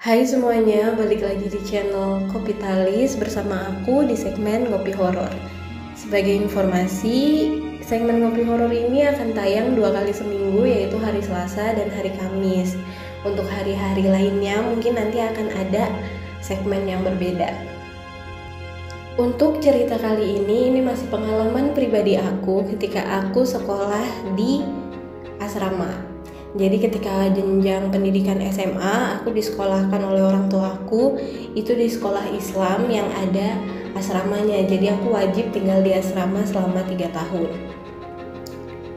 Hai semuanya, balik lagi di channel Kopitalis bersama aku di segmen Ngopi Horor. Sebagai informasi, segmen Ngopi Horor ini akan tayang 2 kali seminggu, yaitu hari Selasa dan hari Kamis. Untuk hari-hari lainnya mungkin nanti akan ada segmen yang berbeda. Untuk cerita kali ini masih pengalaman pribadi aku ketika aku sekolah di asrama. Jadi ketika jenjang pendidikan SMA, aku disekolahkan oleh orang tua aku itu di sekolah Islam yang ada asramanya. Jadi aku wajib tinggal di asrama selama 3 tahun.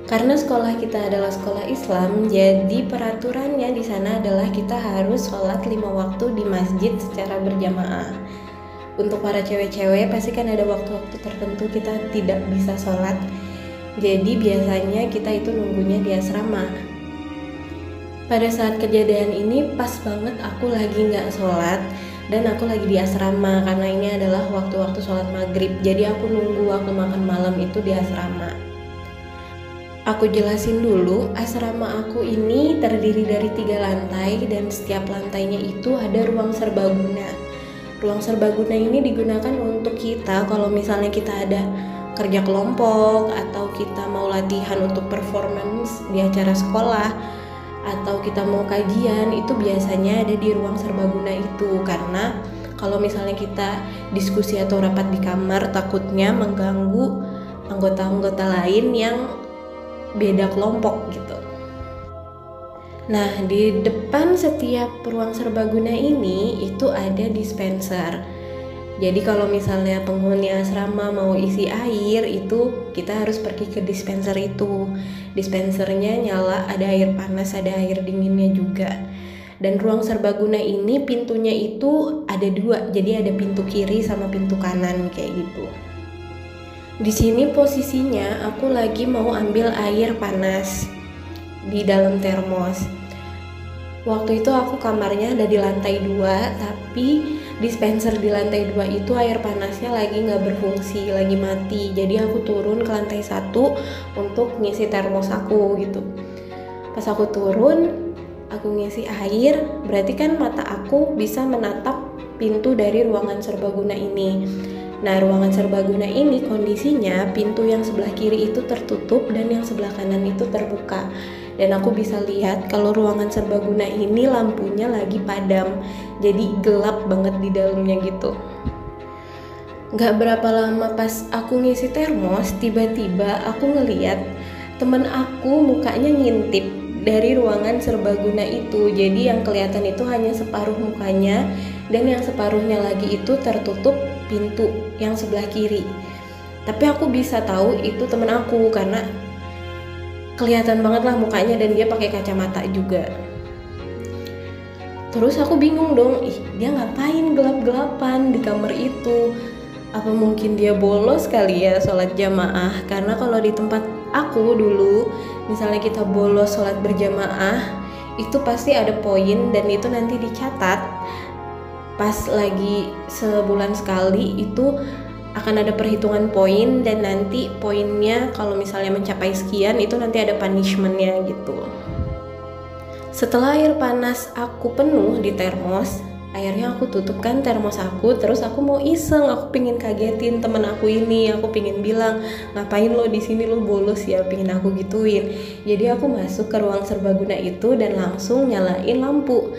Karena sekolah kita adalah sekolah Islam, jadi peraturannya di sana adalah kita harus sholat 5 waktu di masjid secara berjamaah. Untuk para cewek-cewek pasti kan ada waktu-waktu tertentu kita tidak bisa sholat. Jadi biasanya kita itu nunggunya di asrama. Pada saat kejadian ini pas banget aku lagi nggak sholat dan aku lagi di asrama karena ini adalah waktu-waktu sholat maghrib. Jadi aku nunggu waktu makan malam itu di asrama. Aku jelasin dulu, asrama aku ini terdiri dari 3 lantai dan setiap lantainya itu ada ruang serbaguna. Ruang serbaguna ini digunakan untuk kita kalau misalnya kita ada kerja kelompok atau kita mau latihan untuk performance di acara sekolah atau kita mau kajian, itu biasanya ada di ruang serbaguna itu. Karena kalau misalnya kita diskusi atau rapat di kamar takutnya mengganggu anggota-anggota lain yang beda kelompok gitu. Nah, di depan setiap ruang serbaguna ini itu ada dispenser. Jadi kalau misalnya penghuni asrama mau isi air, itu kita harus pergi ke dispenser itu. Dispensernya nyala, ada air panas, ada air dinginnya juga. Dan ruang serbaguna ini pintunya itu ada 2, jadi ada pintu kiri sama pintu kanan kayak gitu. Di sini posisinya aku lagi mau ambil air panas di dalam termos. Waktu itu aku kamarnya ada di lantai 2, tapi dispenser di lantai 2 itu air panasnya lagi nggak berfungsi, lagi mati. Jadi aku turun ke lantai 1 untuk ngisi termos aku gitu. Pas aku turun, aku ngisi air, berarti kan mata aku bisa menatap pintu dari ruangan serbaguna ini. Nah, ruangan serbaguna ini kondisinya pintu yang sebelah kiri itu tertutup dan yang sebelah kanan itu terbuka. Dan aku bisa lihat kalau ruangan serbaguna ini lampunya lagi padam, jadi gelap banget di dalamnya gitu. Gak berapa lama pas aku ngisi termos, tiba-tiba aku ngeliat temen aku mukanya ngintip dari ruangan serbaguna itu. Jadi yang kelihatan itu hanya separuh mukanya dan yang separuhnya lagi itu tertutup pintu yang sebelah kiri. Tapi aku bisa tahu itu temen aku karena kelihatan banget lah mukanya dan dia pakai kacamata juga. Terus aku bingung dong, dia ngapain gelap-gelapan di kamar itu? Apa mungkin dia bolos kali ya sholat jamaah? Karena kalau di tempat aku dulu, misalnya kita bolos sholat berjamaah, itu pasti ada poin dan itu nanti dicatat. Pas lagi sebulan sekali itu akan ada perhitungan poin dan nanti poinnya kalau misalnya mencapai sekian itu nanti ada punishmentnya gitu. Setelah air panas aku penuh di termos, akhirnya aku tutupkan termos aku, terus aku mau iseng, aku pingin kagetin temen aku ini, aku pingin bilang ngapain lo di sini, lo bolos ya, pingin aku gituin. Jadi aku masuk ke ruang serbaguna itu dan langsung nyalain lampu.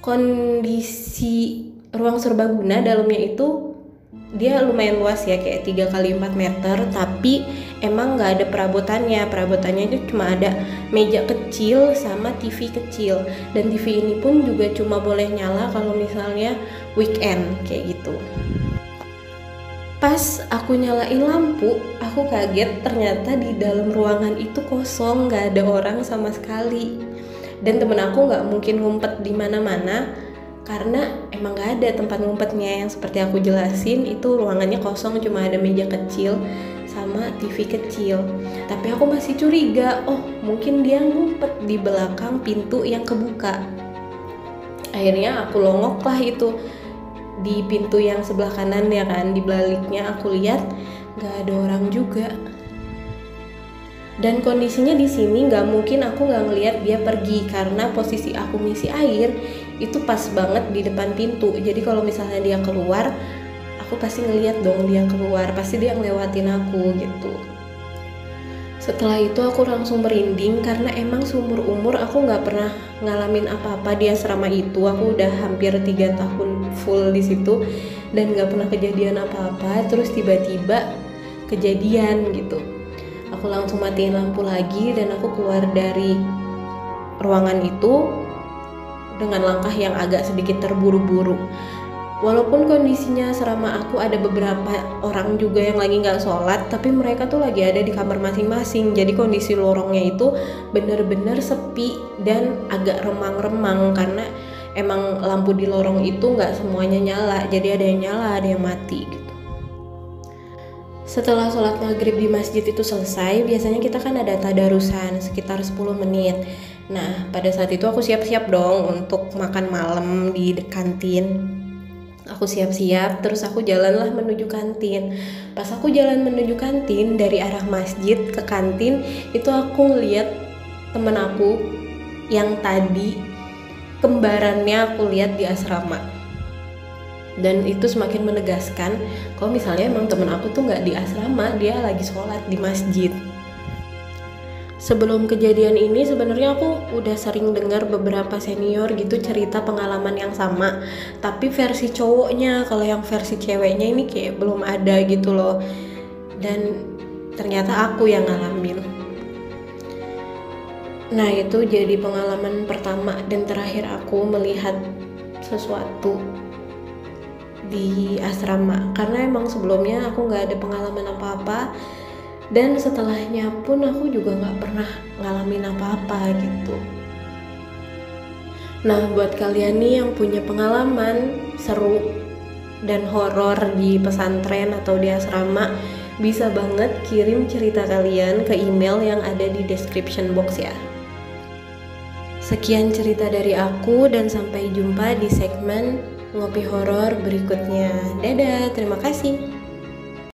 Kondisi ruang serbaguna dalamnya itu dia lumayan luas ya, kayak 3 kali 4 meter, tapi emang nggak ada perabotannya itu cuma ada meja kecil sama TV kecil, dan TV ini pun juga cuma boleh nyala kalau misalnya weekend kayak gitu. Pas aku nyalain lampu, aku kaget ternyata di dalam ruangan itu kosong, nggak ada orang sama sekali. Dan temen aku nggak mungkin ngumpet di mana-mana karena emang gak ada tempat ngumpetnya. Yang seperti aku jelasin, itu ruangannya kosong, cuma ada meja kecil sama TV kecil. Tapi aku masih curiga, oh mungkin dia ngumpet di belakang pintu yang kebuka. Akhirnya aku longok lah itu di pintu yang sebelah kanan ya kan, di baliknya aku lihat gak ada orang juga. Dan kondisinya di sini nggak mungkin aku nggak ngelihat dia pergi karena posisi aku ngisi air itu pas banget di depan pintu. Jadi kalau misalnya dia keluar, aku pasti ngeliat dong dia keluar, pasti dia ngelewatin aku gitu. Setelah itu aku langsung merinding karena emang seumur umur aku nggak pernah ngalamin apa-apa di asrama itu. Aku udah hampir 3 tahun full di situ dan nggak pernah kejadian apa-apa. Terus tiba-tiba kejadian gitu. Aku langsung matiin lampu lagi dan aku keluar dari ruangan itu dengan langkah yang agak sedikit terburu-buru. Walaupun kondisinya asrama aku ada beberapa orang juga yang lagi nggak sholat, tapi mereka tuh lagi ada di kamar masing-masing. Jadi kondisi lorongnya itu bener-bener sepi dan agak remang-remang karena emang lampu di lorong itu nggak semuanya nyala. Jadi ada yang nyala, ada yang mati gitu. Setelah sholat maghrib di masjid itu selesai, biasanya kita kan ada tadarusan sekitar 10 menit. Nah, pada saat itu aku siap-siap dong untuk makan malam di kantin. Aku siap-siap, terus aku jalanlah menuju kantin. Pas aku jalan menuju kantin dari arah masjid ke kantin, itu aku ngeliat temen aku yang tadi kembarannya aku lihat di asrama. Dan itu semakin menegaskan kalau misalnya emang temen aku tuh nggak di asrama, dia lagi sholat di masjid. Sebelum kejadian ini sebenarnya aku udah sering dengar beberapa senior gitu cerita pengalaman yang sama, tapi versi cowoknya, kalau yang versi ceweknya ini kayak belum ada gitu loh. Dan ternyata aku yang ngalamin. Nah, itu jadi pengalaman pertama dan terakhir aku melihat sesuatu di asrama, karena emang sebelumnya aku nggak ada pengalaman apa-apa. Dan setelahnya pun aku juga gak pernah ngalamin apa-apa gitu. Nah, buat kalian nih yang punya pengalaman seru dan horor di pesantren atau di asrama, bisa banget kirim cerita kalian ke email yang ada di description box ya. Sekian cerita dari aku dan sampai jumpa di segmen Ngopi Horor berikutnya. Dadah, terima kasih.